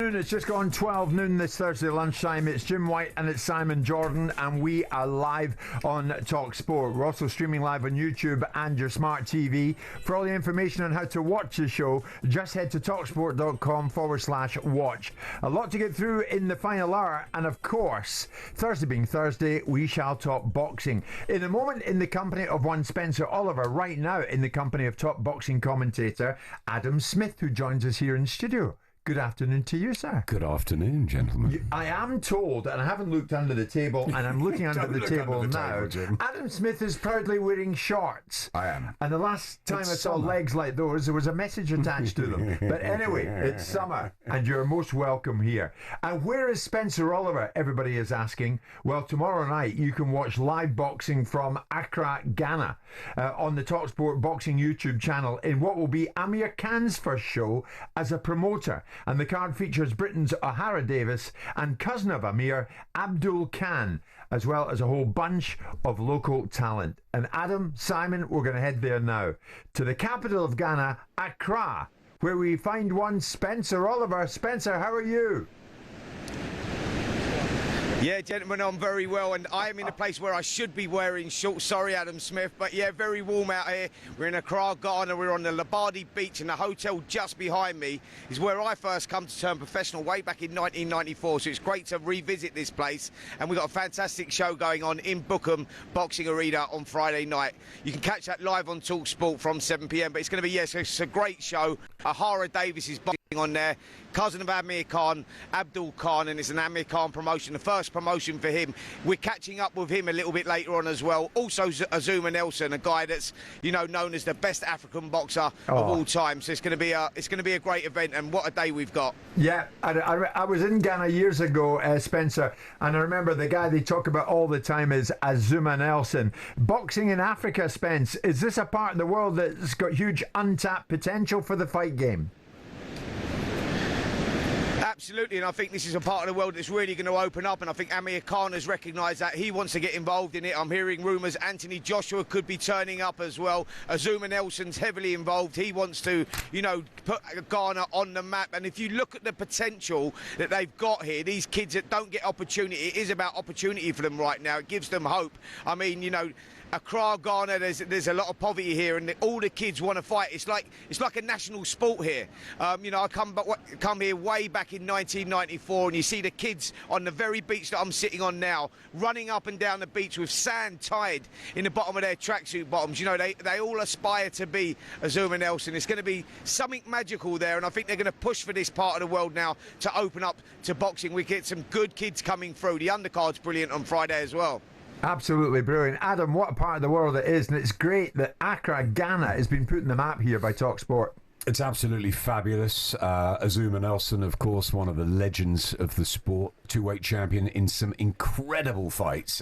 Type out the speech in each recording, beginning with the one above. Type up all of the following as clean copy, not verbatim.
afternoon. It's just gone 12 noon this Thursday lunchtime. It's Jim White and it's Simon Jordan, and we are live on talkSPORT. We're also streaming live on YouTube and your smart TV. For all the information on how to watch the show, just head to talksport.com/watch. A lot to get through in the final hour, and of course, Thursday being Thursday, we shall talk boxing. In a moment, in the company of one Spencer Oliver, right now in the company of top boxing commentator Adam Smith, who joins us here in studio. Good afternoon to you, sir. Good afternoon, gentlemen. I am told, and I haven't looked under the table, and I'm looking under the table now. Adam Smith is proudly wearing shorts. I am. And the last time I saw legs like those, there was a message attached to them. But anyway, it's summer, and you're most welcome here. And where is Spencer Oliver, everybody is asking? Well, tomorrow night you can watch live boxing from Accra, Ghana, on the talkSPORT Boxing YouTube channel in what will be Amir Khan's first show as a promoter. And the card features Britain's O'Hara Davis and cousin of Amir, Abdul Khan, as well as a whole bunch of local talent. And Adam, Simon, we're going to head there now to the capital of Ghana, Accra, where we find one Spencer Oliver. Spencer, how are you? Yeah, gentlemen, I'm very well, and I am in a place where I should be wearing shorts. Sorry, Adam Smith, but yeah, very warm out here. We're in Accra, Ghana. We're on the Labadi Beach, and the hotel just behind me is where I first come to turn professional way back in 1994. So it's great to revisit this place, and we've got a fantastic show going on in Bookham Boxing Arena on Friday night. You can catch that live on talkSPORT from 7 p.m, but it's going to be, yes, it's a great show. O'Hara Davis is boxing on there, cousin of Amir Khan, Abdul Khan, and it's an Amir Khan promotion, the first promotion for him. We're catching up with him a little bit later on as well. Also Azuma Nelson, a guy that's, you know, known as the best African boxer of all time. So it's going to be a great event, and what a day we've got. Yeah, I was in Ghana years ago, Spencer, and I remember the guy they talk about all the time is Azuma Nelson. Boxing in Africa, Spence, is this a part of the world that's got huge untapped potential for the fight game? Absolutely, and I think this is a part of the world that's really going to open up, and I think Amir Khan has recognised that. He wants to get involved in it. I'm hearing rumours Anthony Joshua could be turning up as well. Azuma Nelson's heavily involved. He wants to, you know, put Ghana on the map, and if you look at the potential that they've got here, these kids that don't get opportunity, it is about opportunity for them right now. It gives them hope. I mean, you know, Accra, Ghana, there's a lot of poverty here, and all the kids want to fight. It's like a national sport here. You know, I come here way back in 1994, and you see the kids on the very beach that I'm sitting on now, running up and down the beach with sand tied in the bottom of their tracksuit bottoms. You know, they all aspire to be Azuma Nelson. It's going to be something magical there, and I think they're going to push for this part of the world now to open up to boxing. We get some good kids coming through. The undercard's brilliant on Friday as well. Absolutely brilliant. Adam, what a part of the world it is, and it's great that Accra, Ghana has been put in the map here by talkSPORT. It's absolutely fabulous. Azuma Nelson, of course, one of the legends of the sport, two-weight champion in some incredible fights.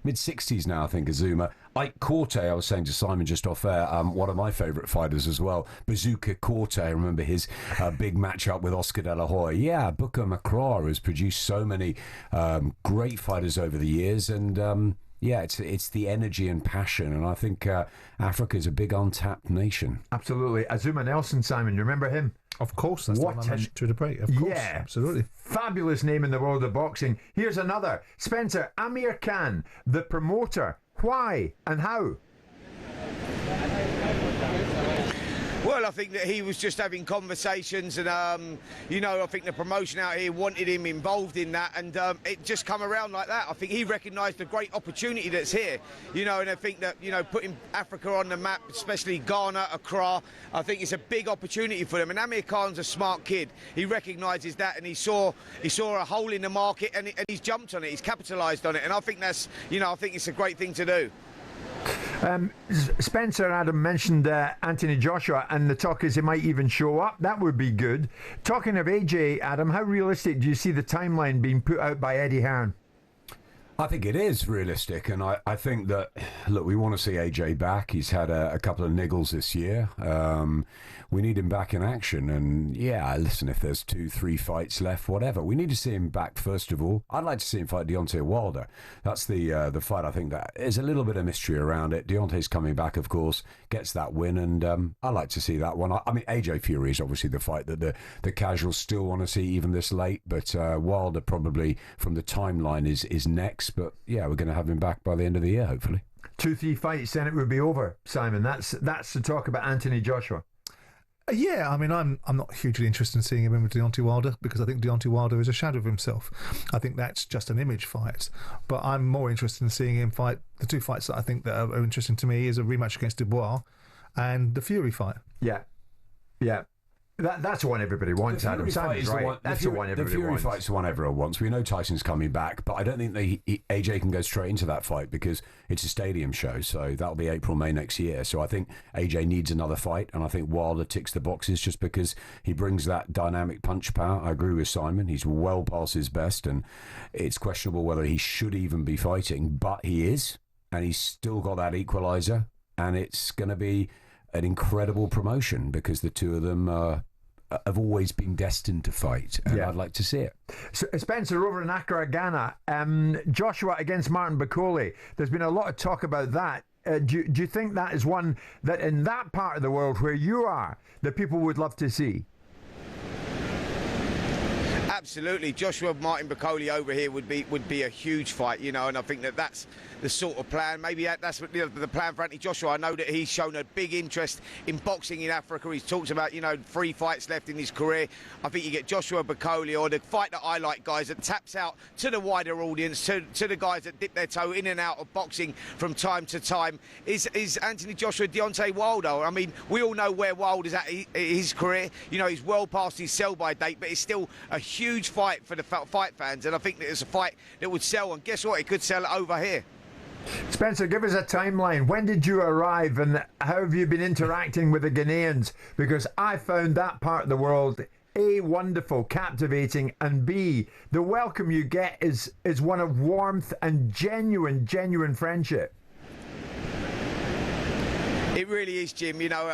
Mid-60s now, I think, Azuma. Ike Corte, I was saying to Simon just off air, one of my favourite fighters as well. Bazooka Corte, I remember his big matchup with Oscar De La Hoya. Yeah, Bookham Accra has produced so many great fighters over the years, and yeah, it's the energy and passion, and I think Africa is a big untapped nation. Absolutely. Azuma Nelson, Simon, you remember him? Of course, that's what I mentioned to the break. Of course, yeah, absolutely. Fabulous name in the world of boxing. Here's another. Spencer, Amir Khan, the promoter. Why and how? Well, I think that he was just having conversations, and you know, I think the promotion out here wanted him involved in that, and it just come around like that. I think he recognised the great opportunity that's here, you know, and I think that, you know, putting Africa on the map, especially Ghana, Accra, I think it's a big opportunity for them. And Amir Khan's a smart kid. He recognises that, and he saw a hole in the market, and he's jumped on it. He's capitalised on it, and I think that's, you know, I think it's a great thing to do. Spencer and Adam mentioned Anthony Joshua, and the talk is he might even show up. That would be good. Talking of AJ, Adam, how realistic do you see the timeline being put out by Eddie Hearn? I think it is realistic, and I think that, look, we want to see AJ back. He's had a couple of niggles this year. We need him back in action, and yeah, listen, if there's 2-3 fights left, whatever, we need to see him back first of all. I'd like to see him fight Deontay Wilder. That's the fight. I think that there's a little bit of mystery around it. Deontay's coming back, of course, gets that win, and I like to see that one. I mean, AJ Fury is obviously the fight that the casuals still want to see even this late, but Wilder probably from the timeline is next. But yeah, we're going to have him back by the end of the year, hopefully. 2-3 fights, then it would be over, Simon. That's the talk about Anthony Joshua. Yeah, I mean, I'm not hugely interested in seeing him in with Deontay Wilder, because I think Deontay Wilder is a shadow of himself. I think that's just an image fight. But I'm more interested in seeing him fight. The two fights that I think that are interesting to me is a rematch against Dubois and the Fury fight. Yeah. That's the one everybody wants, Adam. Simon's right. That's the one everybody wants. The Fury fight's the one everyone wants. We know Tyson's coming back, but I don't think AJ can go straight into that fight because it's a stadium show, so that'll be April, May next year. So I think AJ needs another fight, and I think Wilder ticks the boxes just because he brings that dynamic punch power. I agree with Simon. He's well past his best, and it's questionable whether he should even be fighting, but he is, and he's still got that equaliser, and it's going to be an incredible promotion because the two of them have always been destined to fight, and I'd like to see it. So, Spencer, over in Accra, Ghana, Joshua against Martin Bakole. There's been a lot of talk about that. Do you think that is one that in that part of the world where you are, that people would love to see? Absolutely, Joshua Martin Bakole over here would be a huge fight, you know, and I think that's the sort of plan. Maybe that's what the plan for Anthony Joshua. I know that he's shown a big interest in boxing in Africa. He's talked about 3 fights left in his career. I think you get Joshua Bakole, or the fight that I like, guys, that taps out to the wider audience, to the guys that dip their toe in and out of boxing from time to time, is Anthony Joshua Deontay Wilder. I mean, we all know where Wilder's at his career. You know, he's well past his sell-by date, but it's still a huge fight for the fight fans, and I think that it's a fight that would sell, and guess what? It could sell over here. Spencer, give us a timeline. When did you arrive, and how have you been interacting with the Ghanaians? Because I found that part of the world, A, wonderful, captivating, and B, the welcome you get is one of warmth and genuine friendship. It really is, Jim. You know,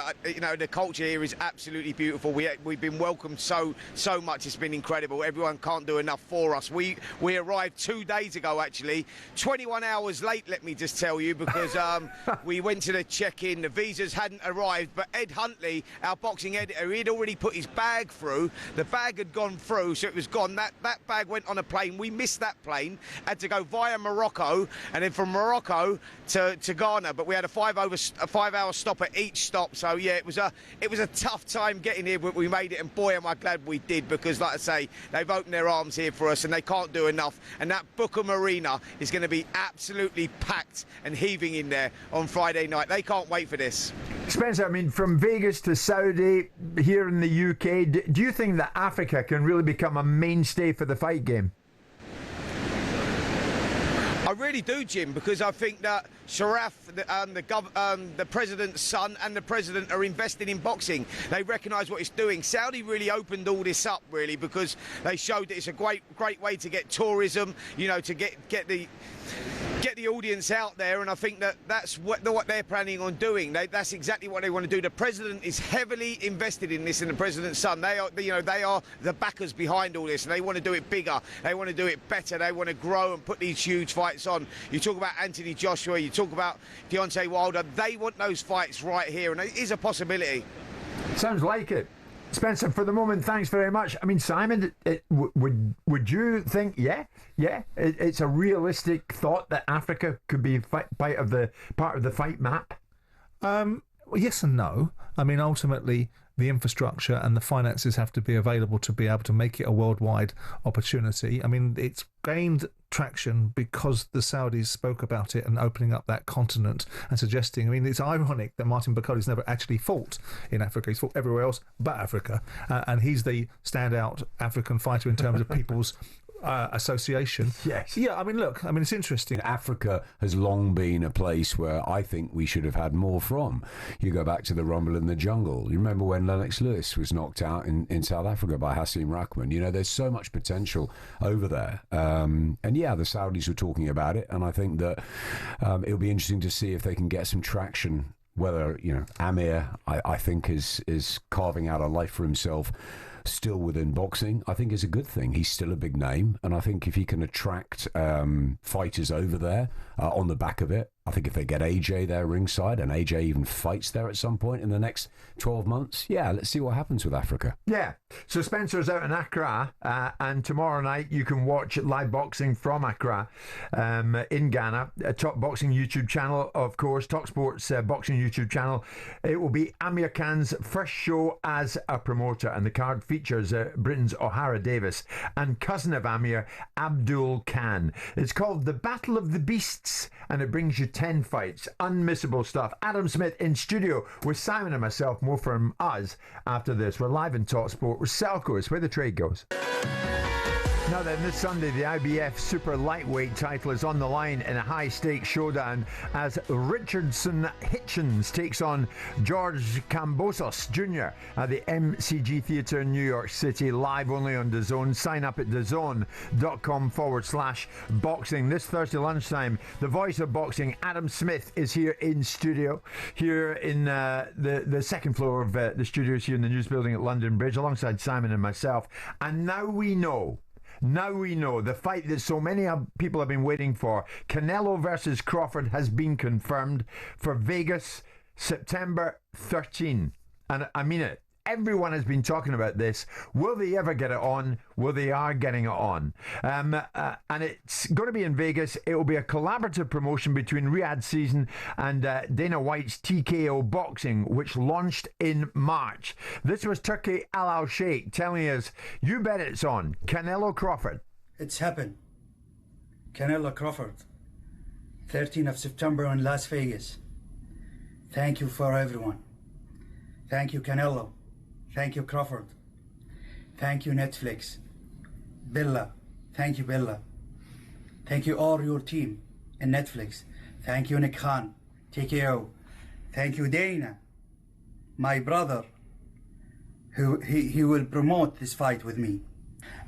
the culture here is absolutely beautiful. We've been welcomed so much. It's been incredible. Everyone can't do enough for us. We arrived 2 days ago, actually, 21 hours late. Let me just tell you, because we went to the check-in. The visas hadn't arrived, but Ed Huntley, our boxing editor, he had already put his bag through. The bag had gone through, so it was gone. That bag went on a plane. We missed that plane. Had to go via Morocco, and then from Morocco to Ghana. But we had a 5-hour stop at each stop, so yeah, it was a tough time getting here, but we made it, and boy am I glad we did, because like I say, they've opened their arms here for us and they can't do enough, and that Bookham Arena is going to be absolutely packed and heaving in there on Friday night. They can't wait for this. Spencer, I mean, from Vegas to Saudi, here in the UK, do you think that Africa can really become a mainstay for the fight game? I really do, Jim, because I think that Sharaf, the president's son, and the president are invested in boxing. They recognise what it's doing. Saudi really opened all this up, really, because they showed that it's a great way to get tourism, you know, to get the audience out there, and I think that's what they're planning on doing. That's exactly what they want to do. The president is heavily invested in this, and the president's son. They are the backers behind all this, and they want to do it bigger. They want to do it better. They want to grow and put these huge fights on. You talk about Anthony Joshua, you talk about Deontay Wilder. They want those fights right here, and it is a possibility. Sounds like it. Spencer, for the moment, thanks very much. I mean, Simon, would you think, it's a realistic thought that Africa could be part of the fight map? Well, yes and no. I mean, ultimately, the infrastructure and the finances have to be available to be able to make it a worldwide opportunity. I mean, it's gained traction because the Saudis spoke about it and opening up that continent and suggesting, I mean, it's ironic that Martin Bakole's never actually fought in Africa. He's fought everywhere else but Africa. And he's the standout African fighter in terms of people's association. Yes. Yeah, I mean, look, I mean, it's interesting. Africa has long been a place where I think we should have had more from. You go back to the Rumble in the Jungle. You remember when Lennox Lewis was knocked out in South Africa by Hasim Rahman? You know, there's so much potential over there. And yeah, the Saudis were talking about it, and I think that it'll be interesting to see if they can get some traction. Whether, you know, Amir, I think is carving out a life for himself still within boxing, I think is a good thing. He's still a big name, and I think if he can attract fighters over there on the back of it, I think if they get AJ there ringside and AJ even fights there at some point in the next 12 months, yeah, let's see what happens with Africa. Yeah. So Spencer's out in Accra, and tomorrow night you can watch live boxing from Accra in Ghana. A Top Boxing YouTube channel, of course, talkSPORT's boxing YouTube channel. It will be Amir Khan's first show as a promoter, and the card features Britain's O'Hara Davis and cousin of Amir, Abdul Khan. It's called The Battle of the Beasts, and it brings you 10 fights. Unmissable stuff. Adam Smith in studio with Simon and myself. More from us after this. We're live in talkSPORT with Selco. It's where the trade goes. Now then, this Sunday, the IBF Super Lightweight title is on the line in a high-stakes showdown as Richardson Hitchens takes on George Kambosos Jr. at the MCG Theatre in New York City, live only on DAZN. Sign up at DAZN.com/boxing. This Thursday lunchtime, the voice of boxing, Adam Smith, is here in studio, here in the second floor of the studios here in the News Building at London Bridge, alongside Simon and myself. And now we know the fight that so many people have been waiting for. Canelo versus Crawford has been confirmed for Vegas, September 13. And I mean it. Everyone has been talking about this. Will they ever get it on? Well, they are getting it on. And it's going to be in Vegas. It will be a collaborative promotion between Riyadh Season and Dana White's TKO Boxing, which launched in March. This was Turki Alalshikh telling us, you bet it's on. Canelo Crawford. It's happened. Canelo Crawford, 13th of September in Las Vegas. Thank you for everyone. Thank you, Canelo. Thank you, Crawford. Thank you, Netflix. Bella. Thank you, Bella. Thank you, all your team in Netflix. Thank you, Nick Khan, TKO. Thank you, Dana, my brother, who he will promote this fight with me.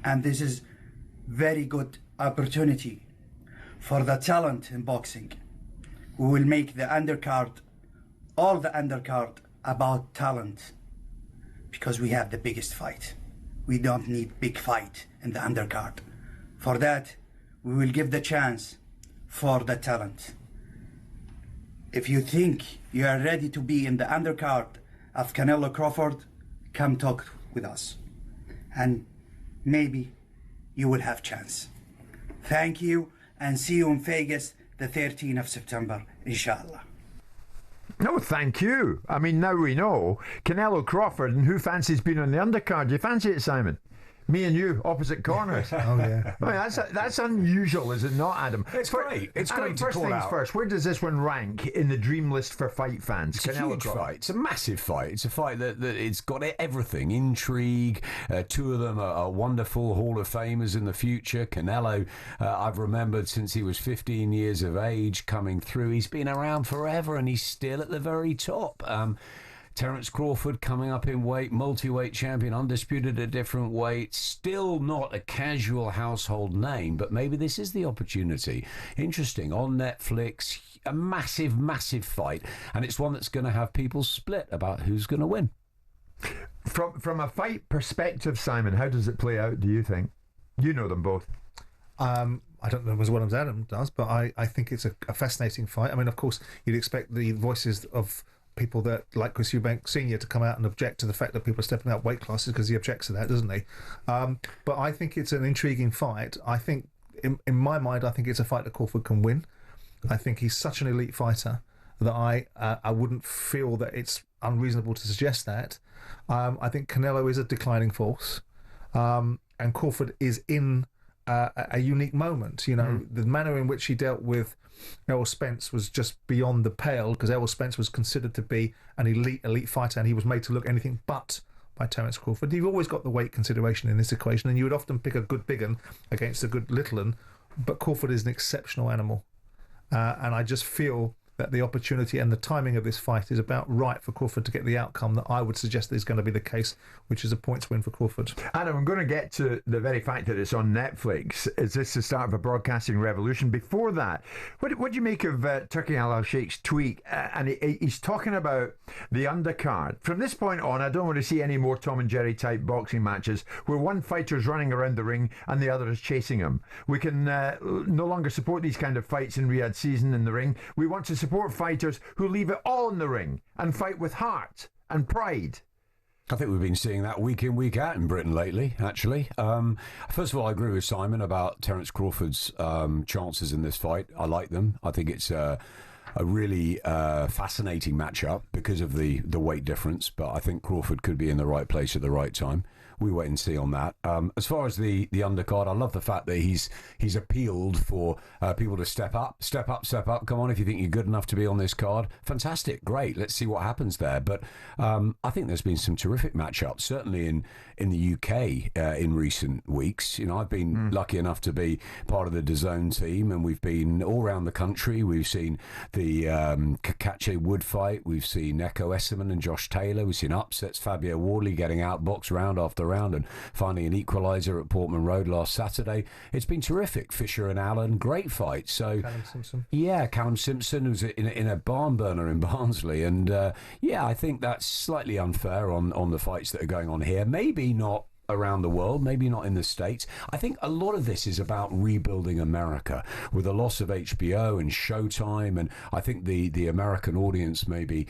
And this is very good opportunity for the talent in boxing. We will make the undercard, all the undercard, about talent. Because we have the biggest fight. We don't need big fight in the undercard. For that, we will give the chance for the talent. If you think you are ready to be in the undercard of Canelo Crawford, come talk with us. And maybe you will have chance. Thank you, and see you in Vegas the 13th of September, inshallah. No, thank you. I mean, now we know Canelo Crawford, and who fancies being on the undercard? Do you fancy it, Simon? Me and you, opposite corners. Oh, yeah. I mean, that's unusual, is it not, Adam? It's great. It's Adam, great to first call things out. first, where does this one rank in the dream list for fight fans? It's a huge fight. It's a massive fight. It's a fight that it's got everything. Intrigue. Two of them are wonderful Hall of Famers in the future. Canelo, I've remembered since he was 15 years of age coming through. He's been around forever, and he's still at the very top. Terence Crawford coming up in weight, multi-weight champion, undisputed at different weights, still not a casual household name, but maybe this is the opportunity. Interesting, on Netflix, a massive, massive fight, and it's one that's going to have people split about who's going to win. From a fight perspective, Simon, how does it play out, do you think? You know them both. I don't know as well as Adam does, but I think it's a fascinating fight. I mean, of course, you'd expect the voices of people that like Chris Eubank Sr. to come out and object to the fact that people are stepping out weight classes, because he objects to that, doesn't he? But I think it's an intriguing fight. I think, in my mind, I think it's a fight that Crawford can win. I think he's such an elite fighter that I wouldn't feel that it's unreasonable to suggest that. I think Canelo is a declining force, and Crawford is in a unique moment. You know, the manner in which he dealt with Errol Spence was just beyond the pale, because Errol Spence was considered to be an elite fighter, and he was made to look anything but by Terence Crawford. You've always got the weight consideration in this equation, and you would often pick a good big un against a good little un, but Crawford is an exceptional animal. And I just feel that the opportunity and the timing of this fight is about right for Crawford to get the outcome that I would suggest is going to be the case, which is a points win for Crawford. Adam, I'm going to get to the very fact that it's on Netflix. Is this the start of a broadcasting revolution? Before that, what do you make of Turki Alalshikh's tweet? And he's talking about the undercard. From this point on, I don't want to see any more Tom and Jerry type boxing matches where one fighter is running around the ring and the other is chasing him. We can no longer support these kind of fights in Riyadh season in the ring. We want to support fighters who leave it all in the ring and fight with heart and pride. I think we've been seeing that week in, week out in Britain lately, actually. First of all, I agree with Simon about Terence Crawford's chances in this fight. I like them. I think it's a really fascinating matchup because of the weight difference, but I think Crawford could be in the right place at the right time. We wait and see on that. As far as the undercard, I love the fact that he's appealed for people to step up. Come on, if you think you're good enough to be on this card, fantastic, great. Let's see what happens there. But I think there's been some terrific matchups, certainly in the UK in recent weeks. You know, I've been lucky enough to be part of the DAZN team, and we've been all around the country. We've seen the Kakache Wood fight. We've seen Neko Esserman and Josh Taylor. We've seen upsets. Fabio Wardley getting outboxed round after round and finding an equaliser at Portman Road last Saturday. It's been terrific. Fisher and Allen, great fight. So Callum Simpson. Yeah, Callum Simpson was in a barn burner in Barnsley, and I think that's slightly unfair on the fights that are going on here. Maybe not around the world, maybe not in the States. I think a lot of this is about rebuilding America with the loss of HBO and Showtime, and I think the American audience may be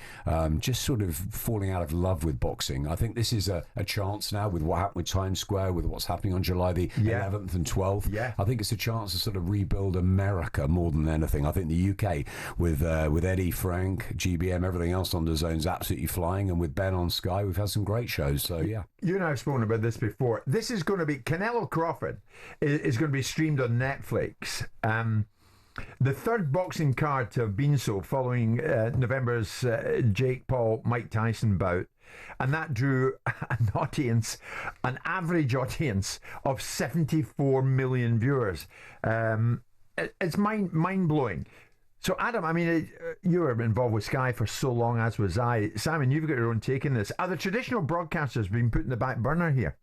just sort of falling out of love with boxing. I think this is a chance now with what happened with Times Square, with what's happening on July the 11th and 12th. Yeah. I think it's a chance to sort of rebuild America more than anything. I think the UK with Eddie, Frank, GBM, everything else on the zone's absolutely flying, and with Ben on Sky, we've had some great shows. So yeah. You and I have spoken about this before. This is going to be Canelo Crawford is going to be streamed on Netflix. The third boxing card to have been so, following November's Jake Paul Mike Tyson bout, and that drew an average audience of 74 million viewers. It's mind blowing. So, Adam, I mean, you were involved with Sky for so long, as was I. Simon, you've got your own take in this. Are the traditional broadcasters being put in the back burner here?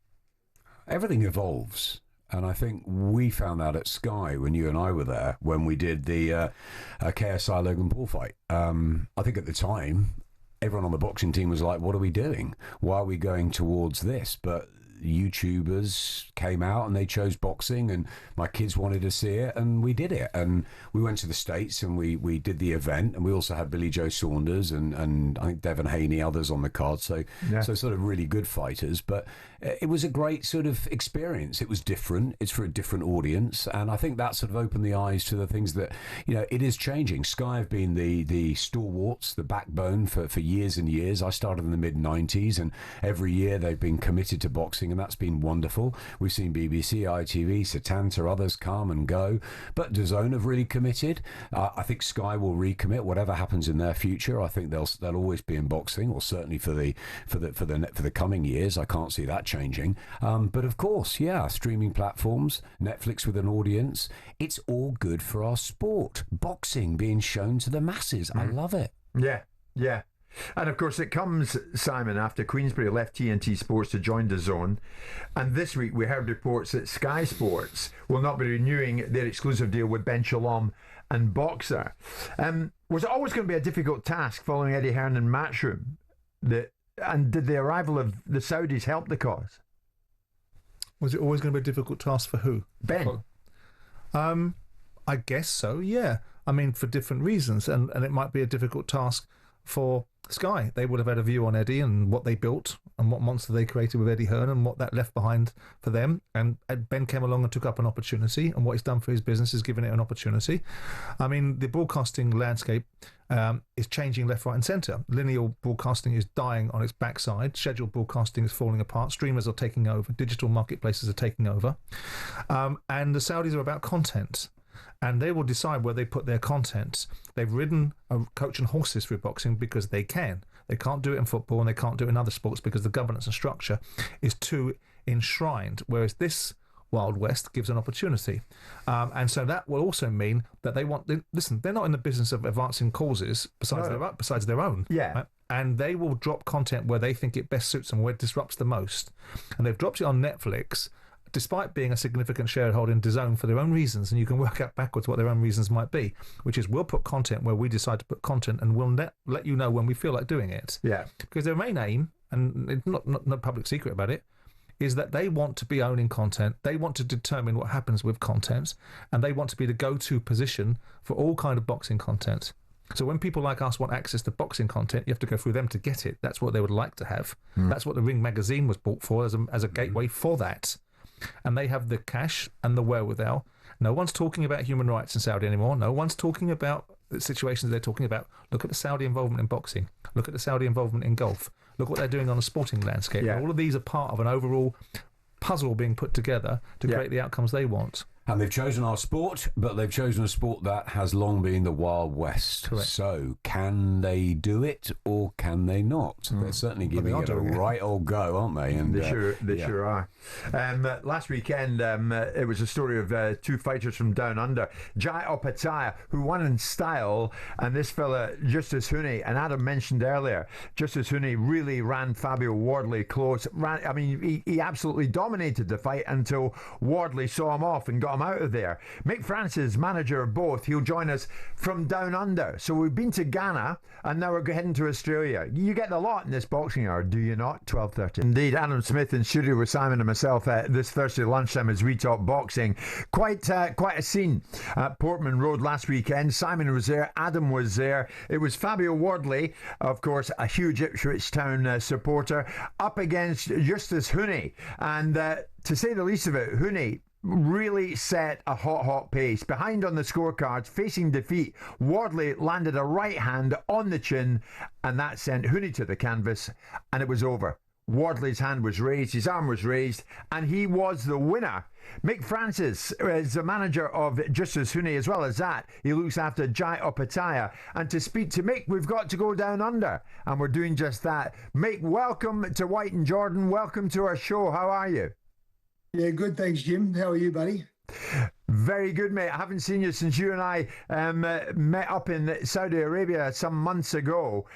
Everything evolves. And I think we found that at Sky when you and I were there, when we did the KSI Logan Paul fight. I think at the time, everyone on the boxing team was like, what are we doing? Why are we going towards this? But YouTubers came out and they chose boxing, and my kids wanted to see it, and we did it. And we went to the States and we did the event, and we also had Billy Joe Saunders and I think Devon Haney, others on the card. So sort of really good fighters. But it was a great sort of experience. It was different. It's for a different audience, and I think that sort of opened the eyes to the things that, you know, it is changing. Sky have been the stalwarts, the backbone for years and years. I started in the mid-90s, and every year they've been committed to boxing, and that's been wonderful. We've seen BBC, ITV, Setanta, others come and go, but DAZN have really committed. I think Sky will recommit whatever happens in their future. I think they'll always be in boxing, or certainly for the coming years. I can't see that changing. But of course, streaming platforms, Netflix with an audience, it's all good for our sport. Boxing being shown to the masses. I love it. Yeah. And of course, it comes, Simon, after Queensberry left TNT Sports to join DAZN. And this week we heard reports that Sky Sports will not be renewing their exclusive deal with Ben Shalom and Boxer. Was it always going to be a difficult task following Eddie Hearn and Matchroom? And did the arrival of the Saudis help the cause? Was it always going to be a difficult task for who? Ben. I guess so, yeah. I mean, for different reasons. And it might be a difficult task for Sky. They would have had a view on Eddie and what they built and what monster they created with Eddie Hearn and what that left behind for them. And Ben came along and took up an opportunity, and what he's done for his business is given it an opportunity. I mean, the broadcasting landscape is changing left, right and centre. Linear broadcasting is dying on its backside. Scheduled broadcasting is falling apart. Streamers are taking over. Digital marketplaces are taking over. And the Saudis are about content. And they will decide where they put their content. They've ridden a coach and horses through boxing because they can. They can't do it in football, and they can't do it in other sports because the governance and structure is too enshrined. Whereas this Wild West gives an opportunity. And so that will also mean that listen, they're not in the business of advancing causes besides their own. Yeah. Right? And they will drop content where they think it best suits them, where it disrupts the most. And they've dropped it on Netflix, despite being a significant shareholder in DAZN for their own reasons. And you can work out backwards what their own reasons might be, which is we'll put content where we decide to put content, and we'll let you know when we feel like doing it. Yeah. Because their main aim, and it's not public secret about it, is that they want to be owning content. They want to determine what happens with content, and they want to be the go-to position for all kind of boxing content. So when people like us want access to boxing content, you have to go through them to get it. That's what they would like to have. That's what the Ring magazine was bought for, as a gateway for that. And they have the cash and the wherewithal. No one's talking about human rights in Saudi anymore. No one's talking about the situations they're talking about. Look at the Saudi involvement in boxing. Look at the Saudi involvement in golf. Look what they're doing on the sporting landscape. Yeah. All of these are part of an overall puzzle being put together to create the outcomes they want. And they've chosen our sport, but they've chosen a sport that has long been the Wild West. Correct. So can they do it or can they not? They're certainly giving it a right old go, aren't they? And They sure are. Last weekend, it was a story of two fighters from down under. Jai Opetaia, who won in style, and this fella, Justis Huni. And Adam mentioned earlier, Justis Huni really ran Fabio Wardley close. He absolutely dominated the fight until Wardley saw him off and got him out of there. Mick Francis, manager of both, he'll join us from down under. So we've been to Ghana, and now we're heading to Australia. You get the lot in this boxing hour, do you not? 12:30. Indeed, Adam Smith in studio with Simon and myself this Thursday lunchtime as we talk boxing. Quite a scene at Portman Road last weekend. Simon was there, Adam was there. It was Fabio Wardley, of course, a huge Ipswich Town supporter, up against Justis Huni. And to say the least of it, Huni really set a hot pace. Behind on the scorecards, facing defeat, Wardley landed a right hand on the chin, and that sent Huni to the canvas, and it was over. Wardley's hand was raised, his arm was raised, and he was the winner. Mick Francis is the manager of Justis Huni. As well as that, he looks after Jai Opetaia. And to speak to Mick, we've got to go down under, and we're doing just that. Mick, welcome to White and Jordan. Welcome to our show. How are you? Yeah, good. Thanks, Jim. How are you, buddy? Very good, mate. I haven't seen you since you and I met up in Saudi Arabia some months ago.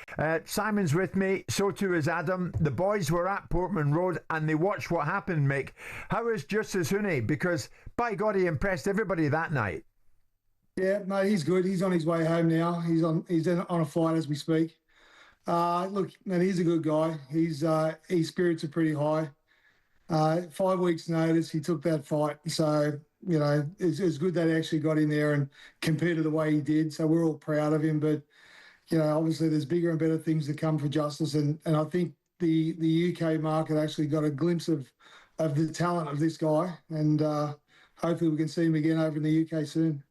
Simon's with me, so too is Adam. The boys were at Portman Road and they watched what happened, Mick. How is Justis Huni? Because, by God, he impressed everybody that night. Yeah, no, he's good. He's on his way home now. He's on a flight as we speak. Look, man, he's a good guy. His spirits are pretty high. 5 weeks' notice, he took that fight. So, you know, it's good that he actually got in there and competed the way he did. So we're all proud of him. But, you know, obviously there's bigger and better things to come for Justis. And I think the UK market actually got a glimpse of the talent of this guy. And hopefully we can see him again over in the UK soon.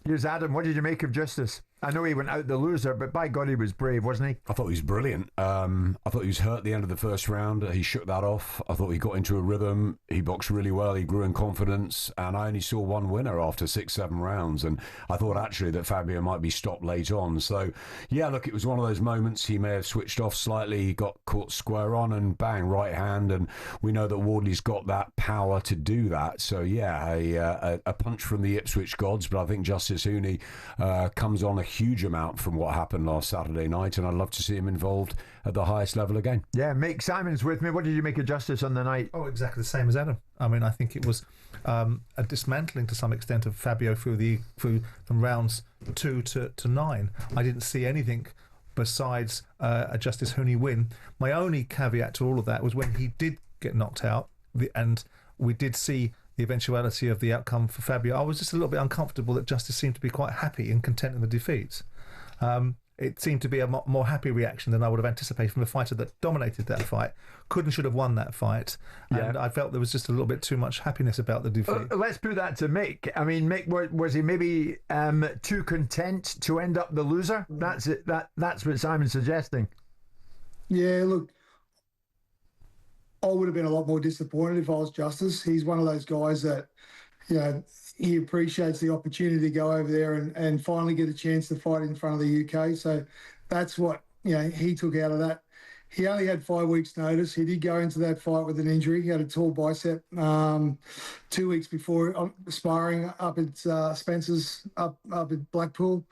Here's Adam. What did you make of Justis? I know he went out the loser, but by God, he was brave, wasn't he? I thought he was brilliant. I thought he was hurt at the end of the first round. He shook that off. I thought he got into a rhythm. He boxed really well. He grew in confidence. And I only saw one winner after 6-7 rounds. And I thought actually that Fabio might be stopped late on. So, yeah, look, it was one of those moments. He may have switched off slightly. He got caught square on and bang, right hand. And we know that Wardley's got that power to do that. So, yeah, a punch from the Ipswich gods. But I think Justis Huni comes on a huge amount from what happened last Saturday night, and I'd love to see him involved at the highest level again. Yeah, Mick, Simon's with me. What did you make of Justis on the night? Oh, exactly the same as Adam. I mean, I think it was a dismantling to some extent of Fabio from rounds 2 to 9. I didn't see anything besides a Justis Huni win. My only caveat to all of that was when he did get knocked out, and we did see the eventuality of the outcome for Fabio. I was just a little bit uncomfortable that Justis seemed to be quite happy and content in the defeat. It seemed to be a more happy reaction than I would have anticipated from a fighter that dominated that fight, could and should have won that fight. And I felt there was just a little bit too much happiness about the defeat. Let's put that to Mick. I mean, Mick, was he maybe too content to end up the loser? That's it. That's what Simon's suggesting. Yeah, look, I would have been a lot more disappointed if I was Justis. He's one of those guys that, you know, he appreciates the opportunity to go over there and finally get a chance to fight in front of the UK. So that's what he took out of that. He only had 5 weeks' notice. He did go into that fight with an injury. He had a tall bicep 2 weeks before sparring up at Spencer's, up at Blackpool.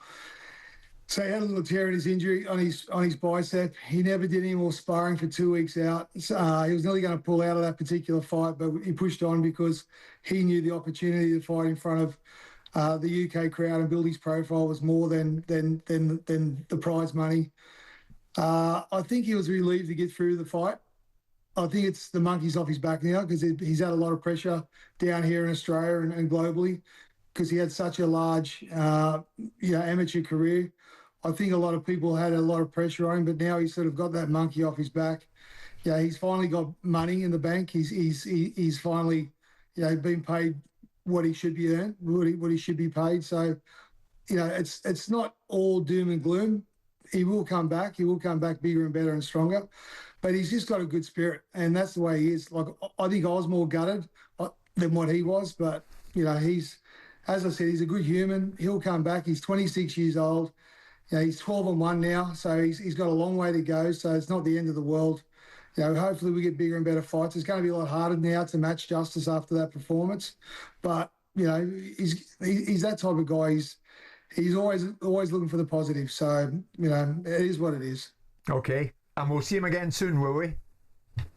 So he had a little tear in his injury on his bicep. He never did any more sparring for 2 weeks out. He was nearly going to pull out of that particular fight, but he pushed on because he knew the opportunity to fight in front of the UK crowd and build his profile was more than the prize money. I think he was relieved to get through the fight. I think it's the monkey's off his back now because he's had a lot of pressure down here in Australia and globally because he had such a large, amateur career. I think a lot of people had a lot of pressure on him, but now he's sort of got that monkey off his back. Yeah, he's finally got money in the bank. He's finally, been paid what he should be earned, what he should be paid. So, it's not all doom and gloom. He will come back. He will come back bigger and better and stronger. But he's just got a good spirit, and that's the way he is. Like, I think I was more gutted than what he was, but, he's, as I said, he's a good human. He'll come back. He's 26 years old. He's 12-1 now, so he's got a long way to go, so it's not the end of the world. Hopefully we get bigger and better fights. It's going to be a lot harder now to match Justice after that performance. But, he's that type of guy. He's always looking for the positive. So, it is what it is. Okay. And we'll see him again soon, will we?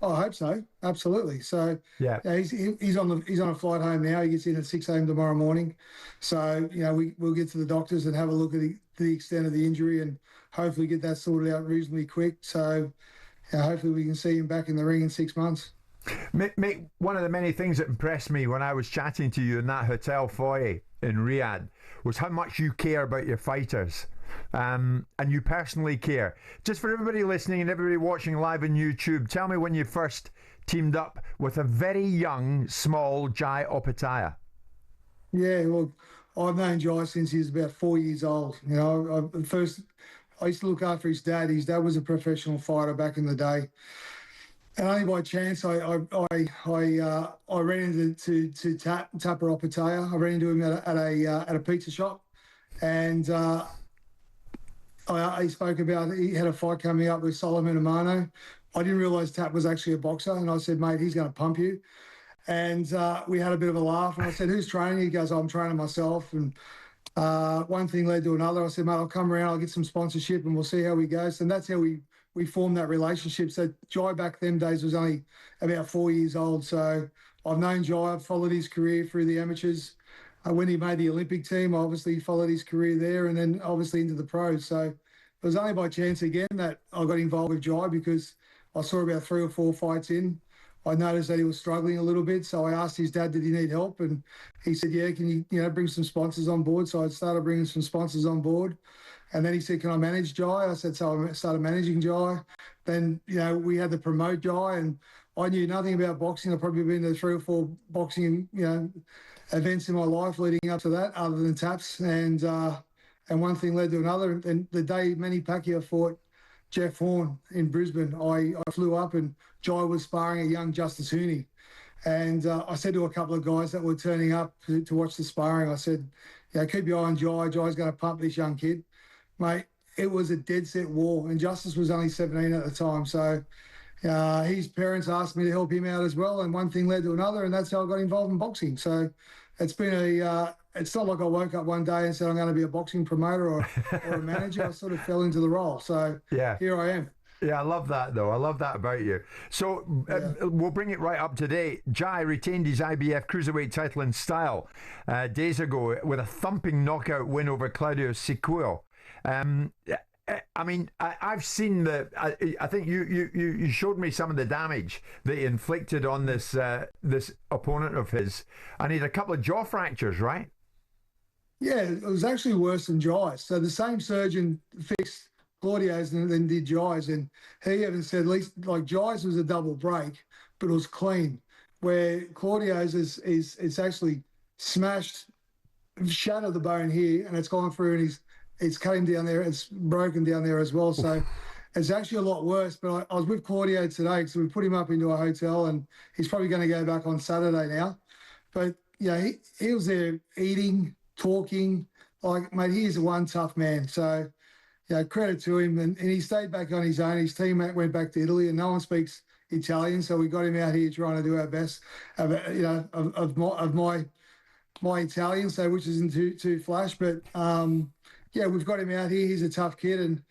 Oh, I hope so. Absolutely. So, he's on a flight home now. He gets in at 6 a.m. tomorrow morning. So, we'll get to the doctors and have a look at the extent of the injury and hopefully get that sorted out reasonably quick. So, hopefully we can see him back in the ring in 6 months. Mick, one of the many things that impressed me when I was chatting to you in that hotel foyer in Riyadh was how much you care about your fighters, and you personally care. Just for everybody listening and everybody watching live on YouTube, tell me when you first teamed up with a very young, small Jai Opetaia. Yeah, well, I've known Jai since he was about 4 years old. I used to look after his dad. His dad was a professional fighter back in the day. And only by chance, I ran into Tapper Opetaia. I ran into him at a pizza shop, and he spoke about he had a fight coming up with Solomon Amano. I didn't realise Tap was actually a boxer, and I said, mate, he's going to pump you. And we had a bit of a laugh, and I said, who's training? He goes, I'm training myself. And one thing led to another. I said, mate, I'll come around, I'll get some sponsorship, and we'll see how we go. So that's how we formed that relationship. So Jai back them days was only about 4 years old. So I've known Jai. I've followed his career through the amateurs. When he made the Olympic team, obviously followed his career there and then obviously into the pros. So it was only by chance again that I got involved with Jai because I saw about 3 or 4 fights in. I noticed that he was struggling a little bit. So I asked his dad, did he need help? And he said, yeah, can you bring some sponsors on board? So I started bringing some sponsors on board. And then he said, can I manage Jai? I said, so I started managing Jai. Then, we had to promote Jai, and I knew nothing about boxing. I've probably been to 3 or 4 boxing, events in my life leading up to that, other than taps. And one thing led to another. And the day Manny Pacquiao fought Jeff Horn in Brisbane, I flew up and Jai was sparring a young Justis Huni. And I said to a couple of guys that were turning up to watch the sparring, I said, keep your eye on Jai. Jai's going to pump this young kid. Mate, it was a dead set war, and Justis was only 17 at the time. So his parents asked me to help him out as well, and one thing led to another, and that's how I got involved in boxing. So it's been it's not like I woke up one day and said I'm going to be a boxing promoter or a manager. I sort of fell into the role. So here I am. Yeah, I love that, though. I love that about you. So we'll bring it right up to date. Jai retained his IBF cruiserweight title in style days ago with a thumping knockout win over Claudio Siquio. I mean, I've seen I think you showed me some of the damage that he inflicted on this opponent of his, and he had a couple of jaw fractures, right? Yeah, it was actually worse than Jai's. So the same surgeon fixed Claudio's and did Jai's, and he even said at least like Jai's was a double break, but it was clean. Where Claudio's is it's actually smashed, shattered the bone here, and it's gone through, and it's cut him down there. It's broken down there as well. So it's actually a lot worse. But I was with Claudio today, so we put him up into a hotel, and he's probably going to go back on Saturday now. But he was there eating, talking. Like, mate, he is one tough man. So credit to him. And he stayed back on his own. His teammate went back to Italy, and no one speaks Italian, so we got him out here trying to do our best, of my Italian, so which isn't too flash. But we've got him out here. He's a tough kid, and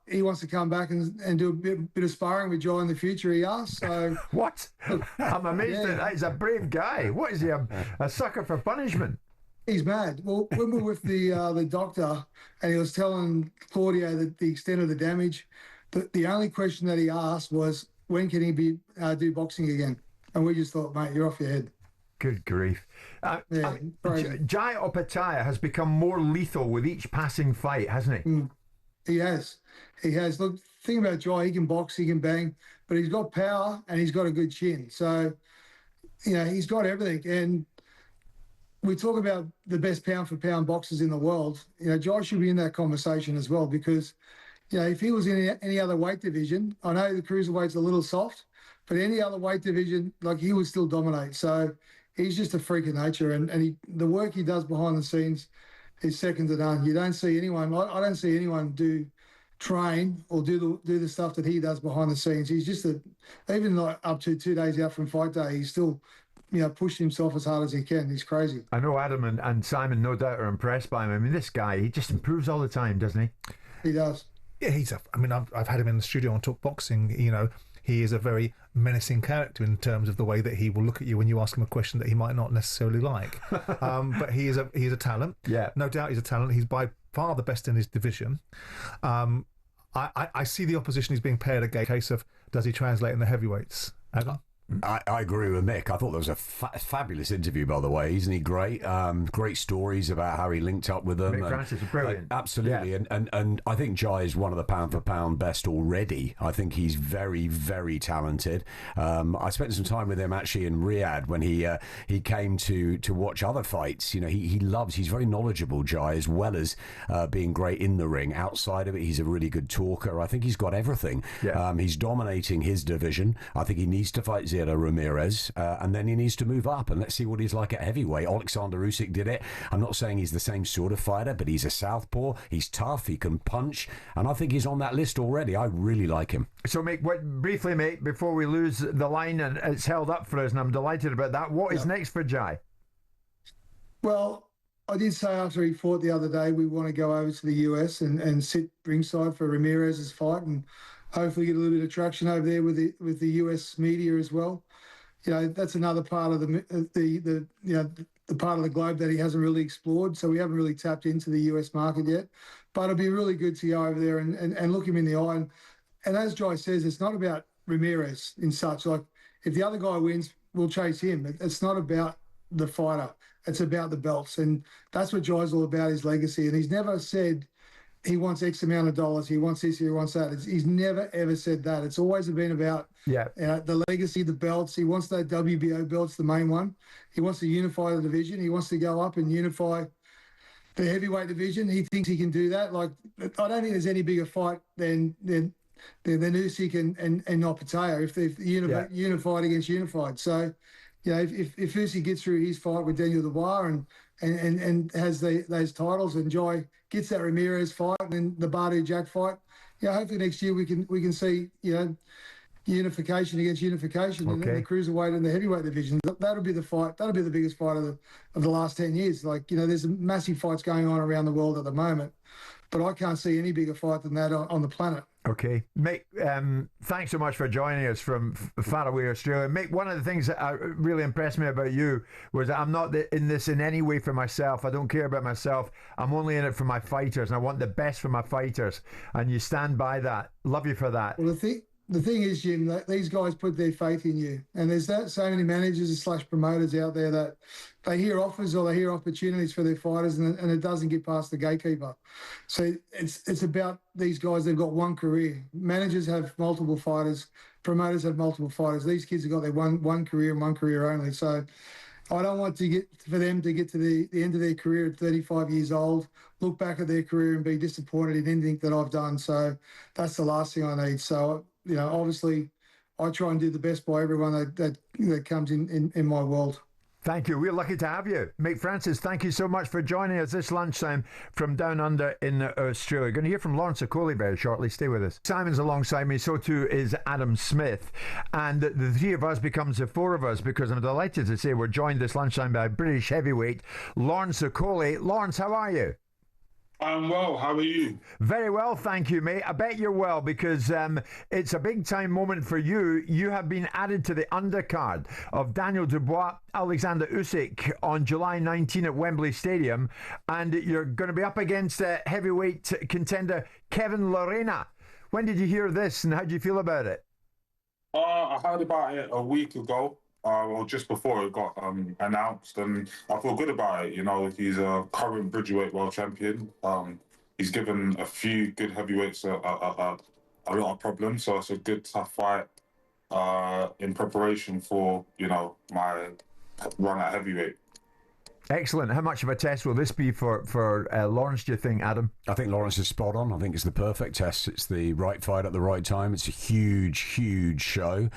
he wants to come back and do a bit of sparring with Jai in the future, he asked. So what? I'm amazed at that. He's a brave guy. What is he, a sucker for punishment? He's mad. Well, when we were with the doctor and he was telling Claudio the extent of the damage, the only question that he asked was, when can he do boxing again? And we just thought, mate, you're off your head. Good grief. Jai Opetaia has become more lethal with each passing fight, hasn't he? He has. Look, think about Jai. He can box, he can bang, but he's got power and he's got a good chin. So, he's got everything. And we talk about the best pound-for-pound boxers in the world. Jai should be in that conversation as well, because, if he was in any other weight division, I know the cruiserweight's a little soft, but any other weight division, he would still dominate. So he's just a freak of nature, and the work he does behind the scenes is second to none. You don't see anyone. I don't see anyone train or do the stuff that he does behind the scenes. He's just even up to 2 days out from fight day, he's still pushed himself as hard as he can. He's crazy. I know Adam and Simon no doubt are impressed by him. I mean, this guy, he just improves all the time, doesn't he? He does. Yeah, I've had him in the studio on Talk Boxing. He is a very menacing character in terms of the way that he will look at you when you ask him a question that he might not necessarily like. But he is a talent. Yeah, no doubt he's a talent. He's by far the best in his division. I see the opposition he's being paired against. Case of, does he translate in the heavyweights? I agree with Mick. I thought that was a fabulous interview, by the way. Isn't he great? Great stories about how he linked up with them. Mick Francis is brilliant. Absolutely. Yeah. And I think Jai is one of the pound-for-pound best already. I think he's very, very talented. I spent some time with him actually in Riyadh when he came to watch other fights. He's very knowledgeable, Jai, as well as being great in the ring. Outside of it, he's a really good talker. I think he's got everything. Yeah. He's dominating his division. I think he needs to fight Zero Ramirez, and then he needs to move up, and let's see what he's like at heavyweight. Alexander Usyk did it. I'm not saying he's the same sort of fighter, but he's a southpaw. He's tough. He can punch, and I think he's on that list already. I really like him. So, Mick, briefly, mate, before we lose the line, and it's held up for us, and I'm delighted about that. What is next for Jai? Well, I did say after he fought the other day, we want to go over to the US and sit ringside for Ramirez's fight, and hopefully get a little bit of traction over there with the US media as well. That's another part of the part of the globe that he hasn't really explored. So we haven't really tapped into the US market yet. But it'd be really good to go over there and look him in the eye. And as Jai says, it's not about Ramirez in such. Like, if the other guy wins, we'll chase him. It's not about the fighter. It's about the belts. And that's what Jai's all about, his legacy. And he's never said he wants X amount of dollars, he wants this, he wants that. He's never, ever said that. It's always been about the legacy, the belts. He wants that WBO belts, the main one. He wants to unify the division. He wants to go up and unify the heavyweight division. He thinks he can do that. Like, I don't think there's any bigger fight than Usyk and Opetaia if they've unified against unified. So, if Usyk gets through his fight with Daniel Dubois and has those titles, and Jai gets that Ramirez fight and then the Bardu Jack fight, hopefully next year we can see unification against unification in the cruiserweight and the heavyweight division. That'll be the fight. That'll be the biggest fight of the last 10 years. Like, there's massive fights going on around the world at the moment, but I can't see any bigger fight than that on the planet. Okay. Mick, thanks so much for joining us from far away Australia. Mick, one of the things that really impressed me about you was that I'm not in this in any way for myself. I don't care about myself. I'm only in it for my fighters, and I want the best for my fighters. And you stand by that. Love you for that. Well, the thing is, Jim, that these guys put their faith in you. And there's so many managers / promoters out there that they hear offers or they hear opportunities for their fighters, and it doesn't get past the gatekeeper. So it's about these guys. They've got one career. Managers have multiple fighters. Promoters have multiple fighters. These kids have got their one career and one career only. So I don't want for them to get to the end of their career at 35 years old, look back at their career and be disappointed in anything that I've done. So that's the last thing I need. So, obviously I try and do the best by everyone that comes in my world. Thank you. We're lucky to have you. Mick Francis, thank you so much for joining us this lunchtime from down under in Australia. Going to hear from Lawrence Okolie very shortly. Stay with us. Simon's alongside me, so too is Adam Smith. And the three of us becomes the four of us, because I'm delighted to say we're joined this lunchtime by British heavyweight Lawrence Okolie. Lawrence, how are you? I'm well. How are you? Very well, thank you, mate. I bet you're well, because it's a big-time moment for you. You have been added to the undercard of Daniel Dubois, Alexander Usyk on July 19 at Wembley Stadium, and you're going to be up against heavyweight contender Kevin Lerena. When did you hear this, and how do you feel about it? I heard about it a week ago. Well, just before it got announced, and I feel good about it. You know, he's a current Bridgerweight world champion. He's given a few good heavyweights a lot of problems, so it's a good, tough fight in preparation for, you know, my run at heavyweight. Excellent. How much of a test will this be for Lawrence, do you think, Adam? I think Lawrence is spot on. I think it's the perfect test. It's the right fight at the right time. It's a huge show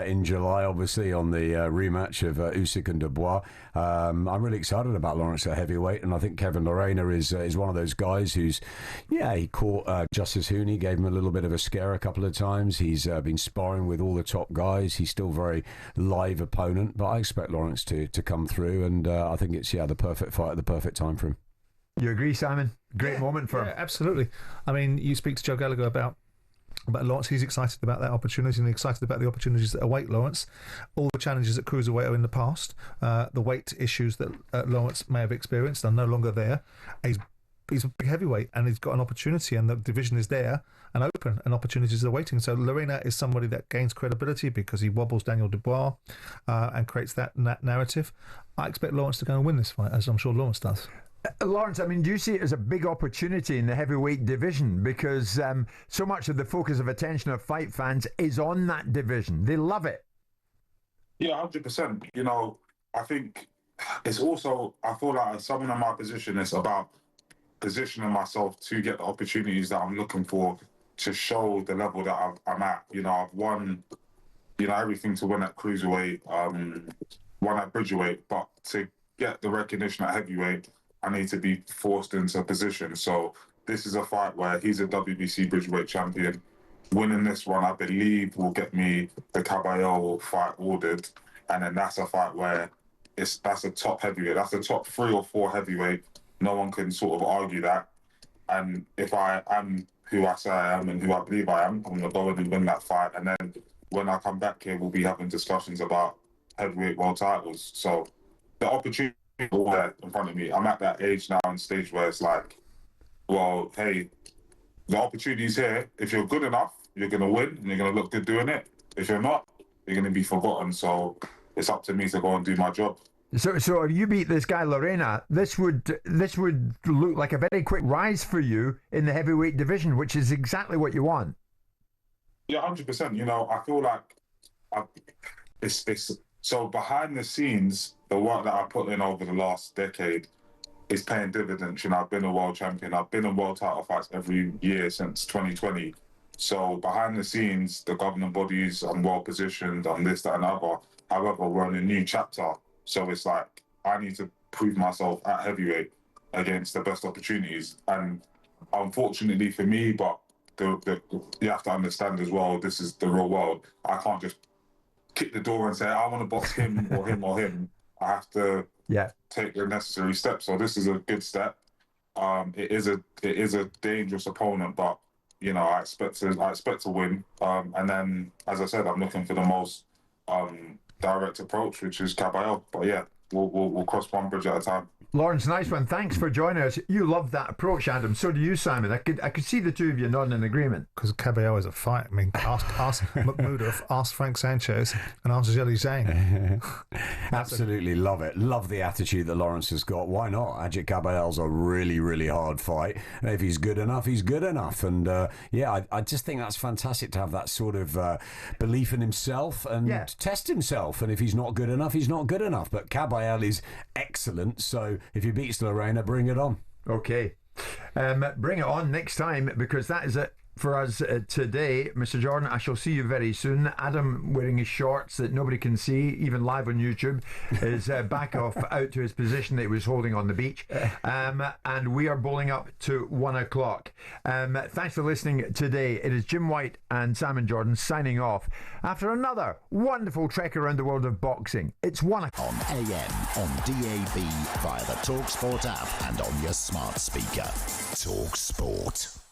in July, obviously, on the rematch of Usyk and Dubois. I'm really excited about Lawrence at heavyweight, and I think Kevin Lerena is one of those guys who's, he caught Justis Huni, gave him a little bit of a scare a couple of times. He's been sparring with all the top guys. He's still a very live opponent, but I expect Lawrence to come through, and I think it's the perfect fight at the perfect time for him. You agree, Simon? Great moment for him. Yeah, absolutely. I mean, you speak to Joe Gallagher about Lawrence. He's excited about that opportunity, and excited about the opportunities that await Lawrence. All the challenges at cruiserweight are in the past. The weight issues that Lawrence may have experienced are no longer there. He's a big heavyweight, and he's got an opportunity, and the division is there and open, and opportunities are waiting. So Lerena is somebody that gains credibility because he wobbles Daniel Dubois and creates that narrative. I expect Lawrence to go and win this fight, as I'm sure Lawrence does. Lawrence, I mean, do you see it as a big opportunity in the heavyweight division? Because so much of the focus of attention of fight fans is on that division. They love it. Yeah, 100%. You know, I think it's also, I feel like as someone in my position, it's about positioning myself to get the opportunities that I'm looking for, to show the level that I'm at. You know, I've won, everything to win at cruiserweight, won at Bridgerweight, but to get the recognition at heavyweight, I need to be forced into a position. So this is a fight where he's a WBC Bridgerweight champion. Winning this one, I believe, will get me the Caballero fight ordered, and then that's a fight where that's a top heavyweight. That's a top 3 or 4 heavyweight. No one can sort of argue that. And if I am who I say I am and who I believe I am, I'm going to go in and win that fight. And then when I come back here, we'll be having discussions about heavyweight world titles. So the opportunity is all there in front of me. I'm at that age now and stage where it's like, well, hey, the opportunity's here. If you're good enough, you're going to win and you're going to look good doing it. If you're not, you're going to be forgotten. So it's up to me to go and do my job. So if you beat this guy Lerena, this would look like a very quick rise for you in the heavyweight division, which is exactly what you want. Yeah, 100%. You know, I feel like it's so behind the scenes, the work that I put in over the last decade is paying dividends. You know, I've been a world champion. I've been in world title fights every year since 2020. So behind the scenes, the governing bodies, I'm well positioned, I'm this, that, and other. However, we're in a new chapter. So it's like, I need to prove myself at heavyweight against the best opportunities. And unfortunately for me, but you have to understand as well, this is the real world. I can't just kick the door and say, I want to box him or him or him. I have to take the necessary steps. So this is a good step. It is a dangerous opponent, but you know, I expect to win. And then, as I said, I'm looking for the most direct approach, which is Caballero. But yeah, we'll cross one bridge at a time. Lawrence, nice one. Thanks for joining us. You love that approach, Adam. So do you, Simon. I could see the two of you nodding in agreement. Because Caballero is a fight. I mean, ask Mahmoud, ask Frank Sanchez, and ask Zheli Zhang. Absolutely love it. Love the attitude that Lawrence has got. Why not? Ajit Caballero's a really, really hard fight. And if he's good enough, he's good enough. And I just think that's fantastic to have that sort of belief in himself and to test himself. And if he's not good enough, he's not good enough. But Caballero is excellent. So if he beats Lerena, bring it on. Okay. Bring it on next time, because that is for us today, Mr. Jordan. I shall see you very soon. Adam, wearing his shorts that nobody can see, even live on YouTube, is back off out to his position that he was holding on the beach. And we are bowling up to 1 o'clock. Thanks for listening today. It is Jim White and Simon Jordan signing off after another wonderful trek around the world of boxing. It's 1 o'clock. On AM, on DAB, via the talkSPORT app and on your smart speaker. talkSPORT.